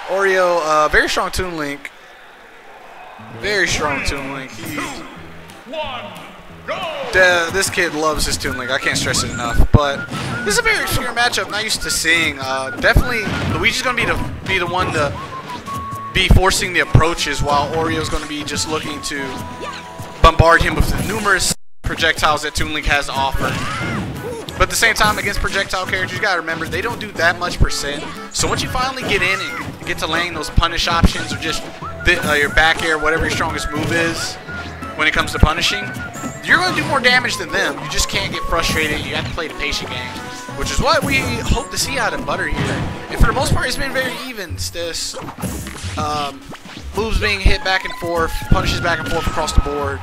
OREO, very strong Toon Link. Very strong Toon Link. This kid loves his Toon Link. I can't stress it enough. But this is a very obscure matchup. Not used to seeing. Definitely, Luigi's going to be the one to be forcing the approaches, while OREO's going to be just looking to bombard him with the numerous projectiles that Toon Link has to offer. But at the same time, against projectile characters, you gotta remember they don't do that much percent. So once you finally get in and get to laying those punish options, or just your back air, whatever your strongest move is, when it comes to punishing, you're gonna do more damage than them. You just can't get frustrated. You have to play the patient game, which is what we hope to see out of Butter here. And for the most part, it's been very even. It's this moves being hit back and forth, punishes back and forth across the board,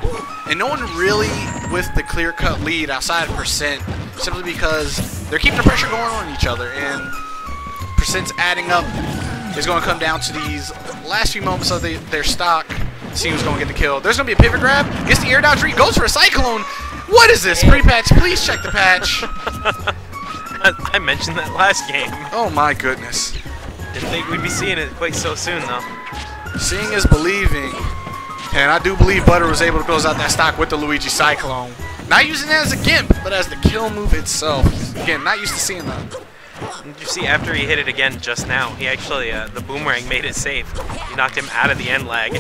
and no one really with the clear-cut lead outside of percent, simply because they're keeping the pressure going on each other, and percent's adding up is going to come down to these last few moments of their stock. See who's going to get the kill. There's going to be a pivot grab, gets the air dodge read, goes for a cyclone. What is this? Pre-patch, please check the patch. I mentioned that last game. Oh my goodness. Didn't think we'd be seeing it quite so soon though. Seeing is believing, and I do believe Butter was able to close out that stock with the Luigi Cyclone. Not using it as a gimp, but as the kill move itself. Again, not used to seeing that. Did you see after he hit it again just now, he actually, the boomerang made it safe. He knocked him out of the end lag.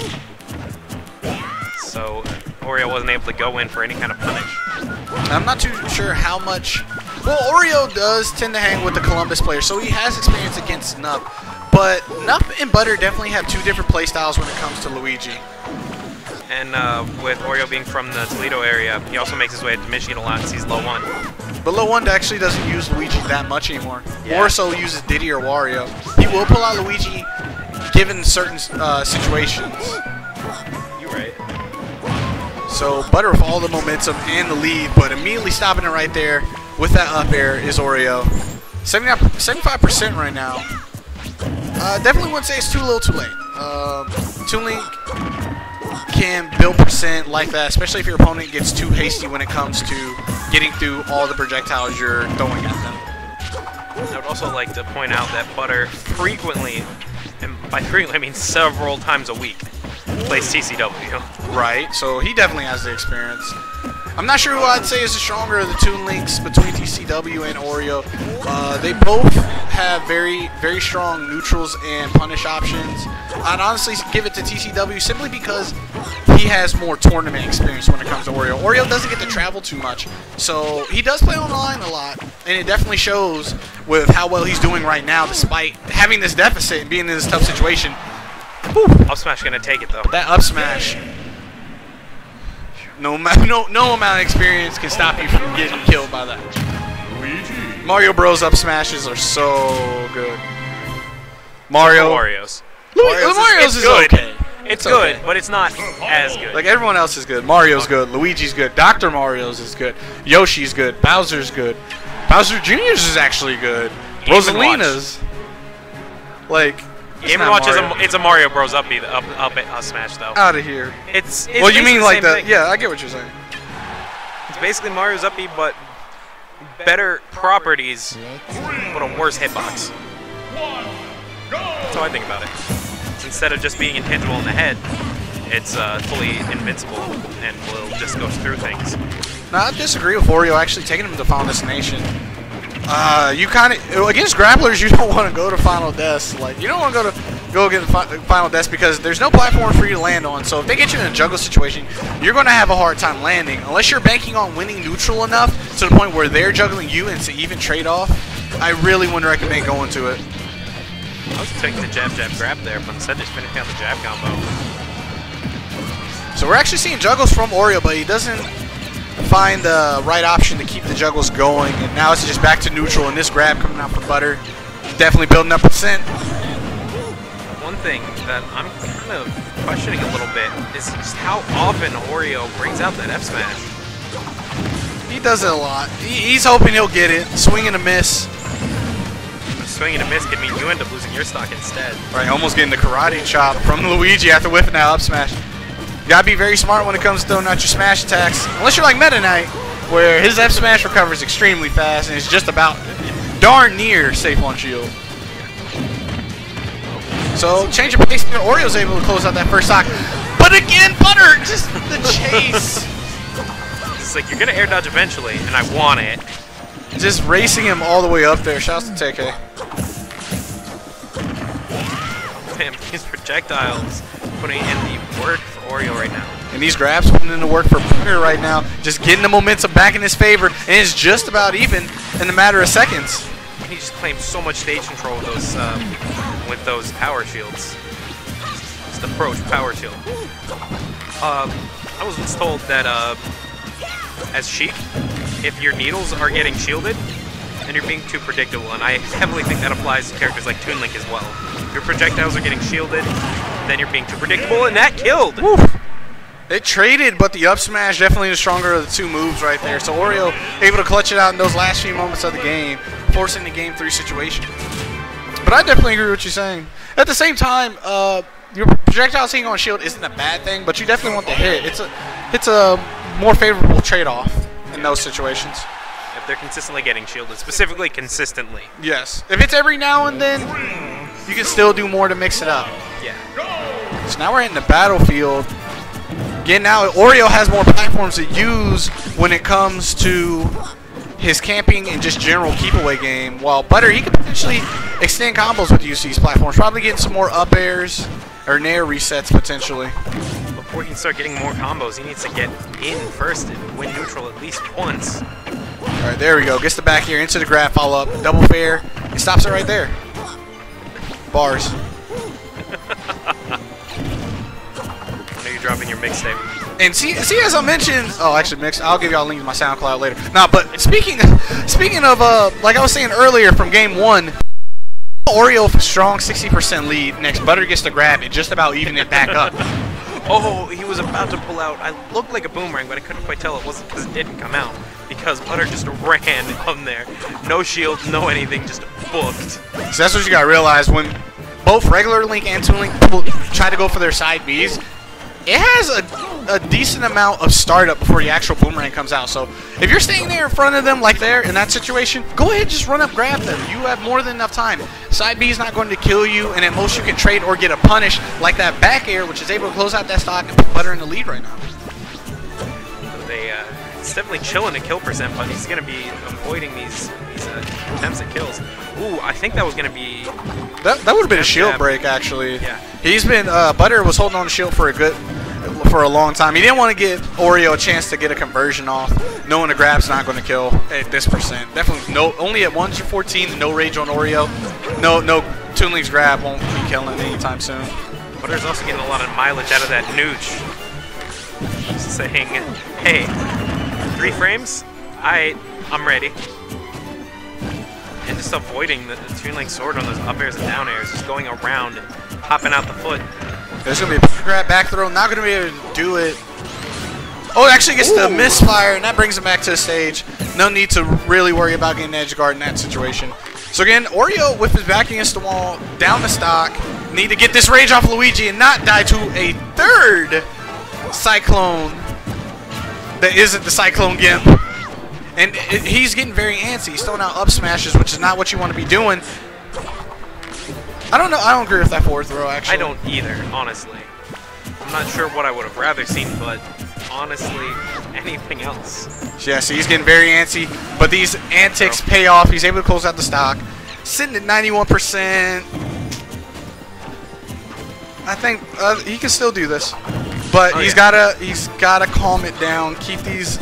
So OREO wasn't able to go in for any kind of punish. I'm not too sure how much. Well, OREO does tend to hang with the Columbus players, so he has experience against Nup. But Nup and Butter definitely have two different playstyles when it comes to Luigi. And with OREO being from the Toledo area, he also makes his way to Michigan a lot since he's low 1. But low 1 actually doesn't use Luigi that much anymore. Yeah. More so uses Diddy or Wario. He will pull out Luigi given certain situations. You're right. So Butter with all the momentum and the lead, but immediately stopping it right there with that up air is OREO. 75% right now. Definitely wouldn't say it's too little too late. Toon Link can build percent like that, especially if your opponent gets too hasty when it comes to getting through all the projectiles you're throwing at them. I would also like to point out that Butter frequently, and by frequently I mean several times a week, plays TCW. Right, so he definitely has the experience. I'm not sure who I'd say is the stronger of the Toon Links between TCW and OREO. They both have very, very strong neutrals and punish options. I'd honestly give it to TCW simply because he has more tournament experience when it comes to OREO. OREO doesn't get to travel too much, so he does play online a lot, and it definitely shows with how well he's doing right now despite having this deficit and being in this tough situation. Whew. Up smash gonna take it though. That up smash. No amount of experience can stop you from getting killed by that. Mario Bros. Up smashes are so good. Mario's is okay. It's good, but it's not as good. Like everyone else is good. Mario's good. Luigi's good. Dr. Mario's is good. Yoshi's good. Bowser's good. Bowser Jr.'s is actually good. Rosalina's. Like. Game & Watch it's a Mario Bros. Up smash though. Out of here. It's well, you mean like that? Thing. Yeah, I get what you're saying. It's basically Mario's Up but better properties, but a worse hitbox. That's how I think about it. Instead of just being intangible in the head, it's fully invincible and will just go through things. No, I disagree with OREO actually taking him to Final Destination. You kind of against grapplers, you don't want to go to Final Des. Like you don't want to go get Final Des because there's no platform for you to land on. So if they get you in a juggle situation, you're going to have a hard time landing unless you're banking on winning neutral enough to the point where they're juggling you and it's an even trade-off. I really wouldn't recommend going to it. I was taking the jab grab there, but instead just finishing out the jab combo. So we're actually seeing juggles from OREO, but he doesn't find the right option to keep the juggles going, and now it's just back to neutral, and this grab coming out from Butter definitely building up percent. One thing that I'm kind of questioning a little bit is just how often OREO brings out that F smash. He does it a lot. He's hoping he'll get it. Swing and a miss. A swing and a miss could mean you end up losing your stock instead. Right, almost getting the karate chop from Luigi after whiffing that up smash. You gotta be very smart when it comes to throwing out your smash attacks. Unless you're like Meta Knight, where his F smash recovers extremely fast and it's just about darn near safe on shield. So change of pace here. Oreo's able to close out that first stock. But again, Butter, just the chase. It's like, you're going to air dodge eventually, and I want it. Just racing him all the way up there. Shouts to TK. Damn, these projectiles putting in the work for Oreo right now. And these grabs putting in the work for Butter right now. Just getting the momentum back in his favor. And it's just about even in a matter of seconds. And he just claimed so much stage control with those power shields. Just approach power shield. I was once told that as Sheik, if your needles are getting shielded, then you're being too predictable, and I heavily think that applies to characters like Toon Link as well. If your projectiles are getting shielded, then you're being too predictable, and that killed! Woo. They traded, but the up smash definitely the stronger of the two moves right there. So Oreo able to clutch it out in those last few moments of the game, forcing the game 3 situation. But I definitely agree with what you're saying. At the same time, your projectiles hitting on shield isn't a bad thing, but you definitely want the hit. It's a more favorable trade-off in those situations. If they're consistently getting shielded, specifically consistently. Yes. If it's every now and then, you can still do more to mix it up. Yeah. So now we're in the battlefield. Again, now Oreo has more platforms to use when it comes to his camping and just general keep-away game, while Butter, he could potentially extend combos with use these platforms, probably getting some more up airs or nair resets potentially. Before he can start getting more combos, he needs to get in first and win neutral at least once. All right, there we go. Gets the back here into the grab follow-up, double fair. He stops it right there. Bars. I know you're dropping your mixtape. And see, as I mentioned, oh, actually, mix. I'll give y'all a link to my SoundCloud later. Nah, but speaking of, like I was saying earlier from game 1, Oreo strong 60% lead. Next, Butter gets the grab and just about even it back up. Oh, he was about to pull out. I looked like a boomerang, but I couldn't quite tell it wasn't because it didn't come out. Because Butter just ran on there. No shield, no anything, just booked. So that's what you gotta realize when both regular Link and Toon Link people try to go for their side Bs. It has a decent amount of startup before the actual boomerang comes out. So if you're staying there in front of them like there in that situation, go ahead, just run up, grab them. You have more than enough time. Side B is not going to kill you, and at most you can trade or get a punish like that back air, which is able to close out that stock and put Butter in the lead right now. It's definitely chilling at kill percent, but he's going to be avoiding these attempts at kills. Ooh, I think that was going to be... That would have been a shield break, actually. Yeah. He's been... Butter was holding on to shield for a long time. He didn't want to give Oreo a chance to get a conversion off, knowing the grab's not going to kill at this percent. Definitely only at 1 to 14, no rage on Oreo. No Toon Link's grab won't be killing anytime soon. Butter's also getting a lot of mileage out of that nooch. Just saying, hey, 3 frames? I'm ready. And just avoiding the Toon Link sword on those up airs and down airs, just going around and popping out the foot. There's going to be a grab back throw, not going to be able to do it. Oh, it actually gets the misfire, and that brings him back to the stage. No need to really worry about getting edge guard in that situation. So again, Oreo with his back against the wall, down the stock, need to get this rage off Luigi and not die to a third Cyclone that isn't the Cyclone Gimp. And he's getting very antsy. He's throwing out up smashes, which is not what you want to be doing. I don't know. I don't agree with that forward throw, actually. I don't either, honestly. I'm not sure what I would have rather seen, but honestly, anything else. Yeah, so he's getting very antsy, but these antics pay off. He's able to close out the stock. Sitting at 91%. I think he can still do this, but he's gotta calm it down. Keep these.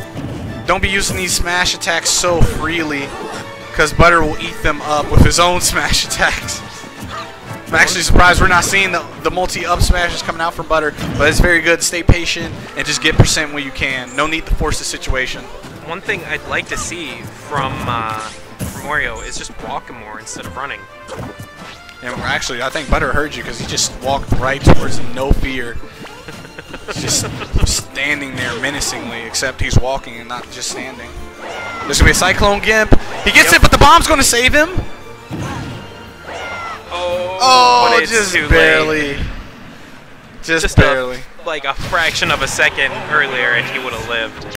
Don't be using these smash attacks so freely, because Butter will eat them up with his own smash attacks. I'm actually surprised we're not seeing the multi-up smashes coming out from Butter, but it's very good to stay patient and just get percent when you can. No need to force the situation. One thing I'd like to see from Oreo is just walking more instead of running. And actually, I think Butter heard you because he just walked right towards him, no fear. Just standing there menacingly, except he's walking and not just standing. There's going to be a Cyclone Gimp. He gets it, but the bomb's going to save him. Oh, just barely. Just barely. Like a fraction of a second earlier, and he would have lived.